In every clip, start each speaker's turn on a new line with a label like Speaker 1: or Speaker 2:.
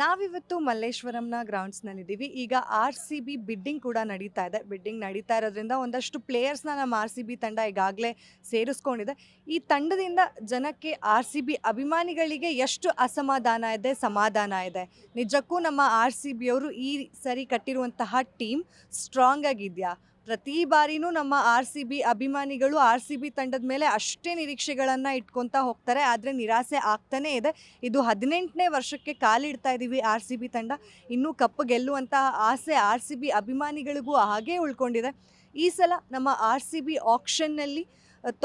Speaker 1: ನಾವಿವತ್ತು ಮಲ್ಲೇಶ್ವರಂನ ಗ್ರೌಂಡ್ಸ್ನಲ್ಲಿದ್ದೀವಿ. ಈಗ RCB bidding ಕೂಡ ನಡೀತಾ ಇದೆ. ಬಿಡ್ಡಿಂಗ್ ನಡೀತಾ ಇರೋದ್ರಿಂದ ಒಂದಷ್ಟು ಪ್ಲೇಯರ್ಸ್ನ ನಮ್ಮ RCB ತಂಡ ಈಗಾಗಲೇ ಸೇರಿಸ್ಕೊಂಡಿದೆ. ಈ ತಂಡದಿಂದ ಜನಕ್ಕೆ RCB ಅಭಿಮಾನಿಗಳಿಗೆ ಎಷ್ಟು ಅಸಮಾಧಾನ ಇದೆ, ಸಮಾಧಾನ ಇದೆ? ನಿಜಕ್ಕೂ ನಮ್ಮ RCB ಅವರು ಈ ಸರಿ ಕಟ್ಟಿರುವಂತಹ ಟೀಮ್ ಸ್ಟ್ರಾಂಗ್ ಆಗಿದೆಯಾ? ಪ್ರತಿ ಬಾರಿನೂ ನಮ್ಮ RCB ಅಭಿಮಾನಿಗಳು RCB ತಂಡದ ಮೇಲೆ ಅಷ್ಟೇ ನಿರೀಕ್ಷೆಗಳನ್ನು ಇಟ್ಕೊತಾ ಹೋಗ್ತಾರೆ, ಆದರೆ ನಿರಾಸೆ ಆಗ್ತಾನೇ ಇದೆ. ಇದು 18ನೇ ವರ್ಷಕ್ಕೆ ಕಾಲಿಡ್ತಾ ಇದ್ದೀವಿ RCB ತಂಡ. ಇನ್ನೂ ಕಪ್ ಗೆಲ್ಲುವಂತಹ ಆಸೆ RCB ಅಭಿಮಾನಿಗಳಿಗೂ ಹಾಗೇ ಉಳ್ಕೊಂಡಿದೆ. ಈ ಸಲ ನಮ್ಮ RCB ಆಕ್ಷನ್ನಲ್ಲಿ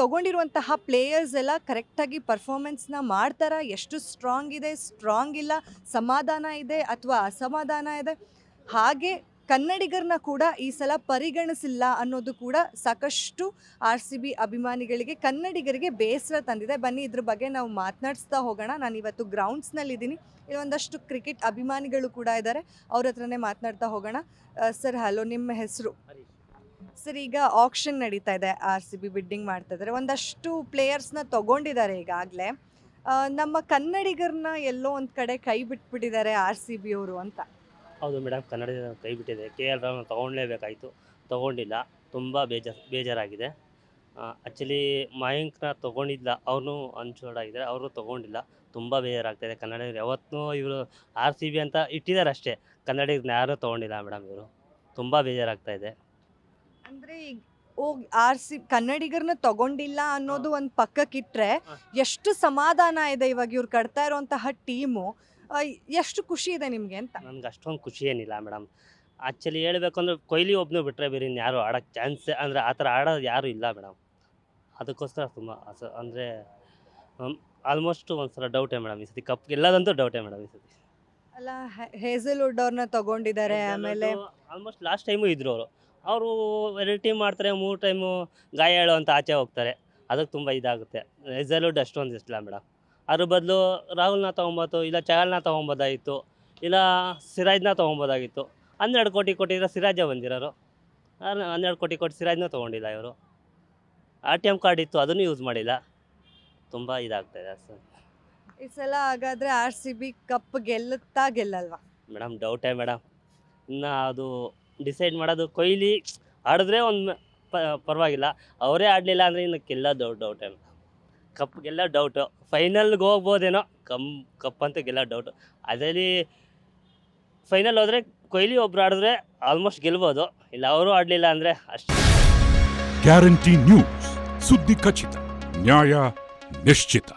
Speaker 1: ತೊಗೊಂಡಿರುವಂತಹ ಪ್ಲೇಯರ್ಸ್ ಎಲ್ಲ ಕರೆಕ್ಟಾಗಿ ಪರ್ಫಾರ್ಮೆನ್ಸ್ನ ಮಾಡ್ತಾರಾ? ಎಷ್ಟು ಸ್ಟ್ರಾಂಗ್ ಇದೆ, ಸ್ಟ್ರಾಂಗ್ ಇಲ್ಲ, ಸಮಾಧಾನ ಇದೆ ಅಥವಾ ಅಸಮಾಧಾನ ಇದೆ? ಹಾಗೆ ಕನ್ನಡಿಗರನ್ನ ಕೂಡ ಈ ಸಲ ಪರಿಗಣಿಸಿಲ್ಲ ಅನ್ನೋದು ಕೂಡ ಸಾಕಷ್ಟು RCB ಅಭಿಮಾನಿಗಳಿಗೆ, ಕನ್ನಡಿಗರಿಗೆ ಬೇಸರ ತಂದಿದೆ. ಬನ್ನಿ ಇದ್ರ ಬಗ್ಗೆ ನಾವು ಮಾತನಾಡಿಸ್ತಾ ಹೋಗೋಣ. ನಾನು ಇವತ್ತು ಗ್ರೌಂಡ್ಸ್ನಲ್ಲಿದ್ದೀನಿ. ಇಲ್ಲಿ ಒಂದಷ್ಟು ಕ್ರಿಕೆಟ್ ಅಭಿಮಾನಿಗಳು ಕೂಡ ಇದ್ದಾರೆ, ಅವ್ರ ಹತ್ರನೇ ಮಾತನಾಡ್ತಾ ಹೋಗೋಣ. ಸರ್ ಹಲೋ, ನಿಮ್ಮ ಹೆಸರು? ಸರ್, ಈಗ ಆಕ್ಷನ್ ನಡೀತಾ ಇದೆ, RCB ಬಿಡ್ಡಿಂಗ್ ಮಾಡ್ತಾ ಇದ್ದಾರೆ, ಒಂದಷ್ಟು ಪ್ಲೇಯರ್ಸ್ನ ತೊಗೊಂಡಿದ್ದಾರೆ ಈಗಾಗಲೇ. ನಮ್ಮ ಕನ್ನಡಿಗರನ್ನ ಎಲ್ಲೋ ಒಂದು ಕಡೆ ಕೈ ಬಿಟ್ಬಿಟ್ಟಿದ್ದಾರೆ RCB ಅವರು ಅಂತ.
Speaker 2: ಹೌದು ಮೇಡಮ್, ಕನ್ನಡ ಕೈ ಬಿಟ್ಟಿದೆ. KL ರಾಹುಲ್ನ ತೊಗೊಳ್ಳೇಬೇಕಾಯಿತು, ತೊಗೊಂಡಿಲ್ಲ. ತುಂಬ ಬೇಜಾರಾಗಿದೆ. ಆ್ಯಕ್ಚುಲಿ ಮಯಾಂಕ್ನ ತೊಗೊಂಡಿಲ್ಲ, ಅವ್ರನ್ನೂ ಅನ್ಚೋಡಾಗಿದ್ದಾರೆ, ಅವರು ತೊಗೊಂಡಿಲ್ಲ. ತುಂಬ ಬೇಜಾರಾಗ್ತಾಯಿದೆ. ಕನ್ನಡಿಗರು ಯಾವತ್ತೂ ಇವರು RCB ಅಂತ ಇಟ್ಟಿದ್ದಾರೆ ಅಷ್ಟೇ, ಕನ್ನಡಿಗರನ್ನ ಯಾರೂ ತೊಗೊಂಡಿಲ್ಲ ಮೇಡಮ್. ಇವರು ತುಂಬ ಬೇಜಾರಾಗ್ತಾಯಿದೆ.
Speaker 1: ಅಂದರೆ ಕನ್ನಡಿಗರನ್ನ ತಗೊಂಡಿಲ್ಲ ಅನ್ನೋದು ಒಂದು ಪಕ್ಕಕ್ಕಿಟ್ರೆ ಎಷ್ಟು ಸಮಾಧಾನ ಇದೆ ಇವಾಗ ಇವ್ರು ಕಟ್ತಾ ಇರುವಂತಹ ಟೀಮು? ಎಷ್ಟು ಖುಷಿ ಇದೆ ನಿಮಗೆ ಅಂತ?
Speaker 2: ನನಗೆ ಅಷ್ಟೊಂದು ಖುಷಿ ಏನಿಲ್ಲ ಮೇಡಮ್. ಆ್ಯಕ್ಚುಲಿ ಹೇಳಬೇಕು ಅಂದರೆ ಕೊಹ್ಲಿ ಒಬ್ಬನು ಬಿಟ್ಟರೆ ಬೇರೆ ಇನ್ಯಾರು ಆಡೋಕ್ಕೆ ಚಾನ್ಸೇ, ಅಂದರೆ ಆ ಥರ ಆಡೋದು ಯಾರೂ ಇಲ್ಲ ಮೇಡಮ್. ಅದಕ್ಕೋಸ್ಕರ ತುಂಬ ಅಂದರೆ ಆಲ್ಮೋಸ್ಟ್ ಒಂದು ಸಲ ಡೌಟೇ ಮೇಡಮ್. ಈ ಸತಿ ಕಪ್ ಗೆಲ್ಲೋದಂತೂ ಡೌಟೇ ಮೇಡಮ್ ಈ ಸತಿ.
Speaker 1: ಅಲ್ಲ, ಹೇಸಲ್ವುಡ್ ಅವ್ರನ್ನ ತಗೊಂಡಿದ್ದಾರೆ, ಆಮೇಲೆ
Speaker 2: ಆಲ್ಮೋಸ್ಟ್ ಲಾಸ್ಟ್ ಟೈಮು ಇದ್ರು ಅವರು 2 ಟೀಮ್ ಮಾಡ್ತಾರೆ, 3 ಟೈಮು ಗಾಯ ಹೇಳುವಂಥ ಆಚೆ ಹೋಗ್ತಾರೆ. ಅದಕ್ಕೆ ತುಂಬ ಇದಾಗುತ್ತೆ. ಹೇಸಲ್ವುಡ್ ಅಷ್ಟೊಂದು ಇಷ್ಟ ಮೇಡಮ್. ಅದ್ರ ಬದಲು ರಾಹುಲ್ನ ತೊಗೊಬೋದು, ಇಲ್ಲ ಚಹಲ್ನ ತೊಗೊಬೋದಾಗಿತ್ತು, ಇಲ್ಲ ಸಿರಾಜ್ನ ತೊಗೊಬೋದಾಗಿತ್ತು. 12 ಕೋಟಿ ಕೊಟ್ಟಿದ್ರೆ ಸಿರಾಜೇ ಬಂದಿರೋರು. 12 ಕೋಟಿ ಕೊಟ್ಟು ಸಿರಾಜ್ನ ತೊಗೊಂಡಿಲ್ಲ ಇವರು. ATM ಕಾರ್ಡ್ ಇತ್ತು, ಅದನ್ನು ಯೂಸ್ ಮಾಡಿಲ್ಲ. ತುಂಬ ಇದಾಗ್ತಾಯಿದೆ ಸರ್.
Speaker 1: ಈ ಸಲ ಹಾಗಾದರೆ RCB ಕಪ್ ಗೆಲ್ಲುತ್ತಾ ಗೆಲ್ಲಲ್ವಾ?
Speaker 2: ಮೇಡಮ್ ಡೌಟೇ ಮೇಡಮ್. ಇನ್ನು ಅದು ಡಿಸೈಡ್ ಮಾಡೋದು, ಕೊಹ್ಲಿ ಆಡಿದ್ರೆ ಒಂದು ಪರವಾಗಿಲ್ಲ, ಅವರೇ ಆಡಲಿಲ್ಲ ಅಂದರೆ ಇನ್ನು ಗೆಲ್ಲೋದು ಡೌಟೇ ಮೇಡಮ್. ಕಪ್ ಗೆಲ್ಲ ಡೌಟು. ಫೈನಲ್ಗೆ ಹೋಗ್ಬೋದೇನೋ, ಕಪ್ ಅಂತ ಗೆಲ್ಲ ಡೌಟು. ಅದರಲ್ಲಿ ಫೈನಲ್ ಹೋದರೆ ಕೊಹ್ಲಿ ಒಬ್ರು ಆಡಿದ್ರೆ ಆಲ್ಮೋಸ್ಟ್ ಗೆಲ್ಬೋದು, ಇಲ್ಲ ಅವರು ಆಡಲಿಲ್ಲ ಅಂದರೆ ಅಷ್ಟೇ.
Speaker 3: ಗ್ಯಾರಂಟಿ ನ್ಯೂಸ್, ಸುದ್ದಿ ಖಚಿತ, ನ್ಯಾಯ ನಿಶ್ಚಿತ.